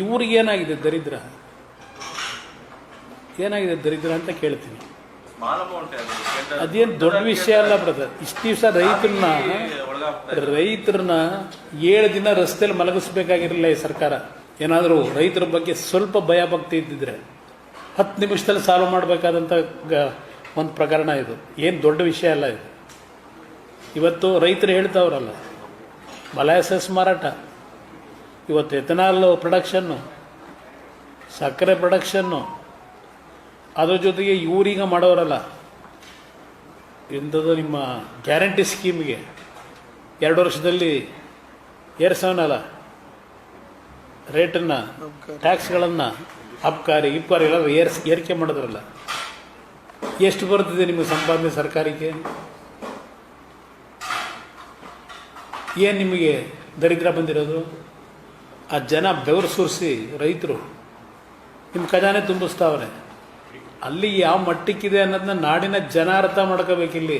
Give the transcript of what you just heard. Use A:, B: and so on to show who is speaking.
A: ಇವ್ರಿಗೇನಾಗಿದೆ ದರಿದ್ರ, ಏನಾಗಿದೆ ದರಿದ್ರ ಅಂತ ಕೇಳ್ತೀನಿ. ಅದೇನು ದೊಡ್ಡ ವಿಷಯ ಅಲ್ಲ ಬ್ರದರ್. ಇಷ್ಟು ದಿವಸ ರೈತರನ್ನ 7 ದಿನ ರಸ್ತೆಯಲ್ಲಿ ಮಲಗಿಸ್ಬೇಕಾಗಿರಲಿಲ್ಲ ಈ ಸರ್ಕಾರ. ಏನಾದರೂ ರೈತರ ಬಗ್ಗೆ ಸ್ವಲ್ಪ ಭಯ ಭಕ್ತಿ ಇದ್ದಿದ್ರೆ 10 ನಿಮಿಷದಲ್ಲಿ ಸಾಲ್ವ್ ಮಾಡಬೇಕಾದಂಥ ಒಂದು ಪ್ರಕರಣ ಇದು. ಏನು ದೊಡ್ಡ ವಿಷಯ ಅಲ್ಲ ಇದು. ಇವತ್ತು ರೈತರು ಹೇಳ್ತಾವ್ರಲ್ಲ, ಮೊಲಾಸಸ್ ಮಾರಾಟ, ಇವತ್ತು ಎಥನಾಲ್ ಪ್ರೊಡಕ್ಷನ್ನು, ಸಕ್ಕರೆ ಪ್ರೊಡಕ್ಷನ್ನು, ಅದ್ರ ಜೊತೆಗೆ ಇವರೀಗ ಮಾಡೋರಲ್ಲ ಎಂಥದ್ದು ನಿಮ್ಮ ಗ್ಯಾರಂಟಿ ಸ್ಕೀಮ್ಗೆ 2 ವರ್ಷದಲ್ಲಿ ಏರ್ಸೋನಲ್ಲ ರೇಟನ್ನು, ಟ್ಯಾಕ್ಸ್ಗಳನ್ನು, ಅಬ್ಕಾರಿ ಎಲ್ಲ ಏರಿಕೆ ಮಾಡಿದ್ರಲ್ಲ. ಎಷ್ಟು ಬರ್ತದೆ ನಿಮಗೆ ಸಂಪಾದನೆ ಸರ್ಕಾರಕ್ಕೆ? ಏನು ನಿಮಗೆ ದರಿದ್ರ ಬಂದಿರೋದು? ಆ ಜನ ಬೆವರು ಸುರಿಸಿ ರೈತರು ನಿಮ್ಮ ಖಜಾನೆ ತುಂಬಿಸ್ತಾವ್ರೆ. ಅಲ್ಲಿ ಯಾವ ಮಟ್ಟಕ್ಕಿದೆ ಅನ್ನೋದನ್ನ ನಾಡಿನ ಜನ ಅರ್ಥ ಮಾಡ್ಕೋಬೇಕಿಲ್ಲಿ.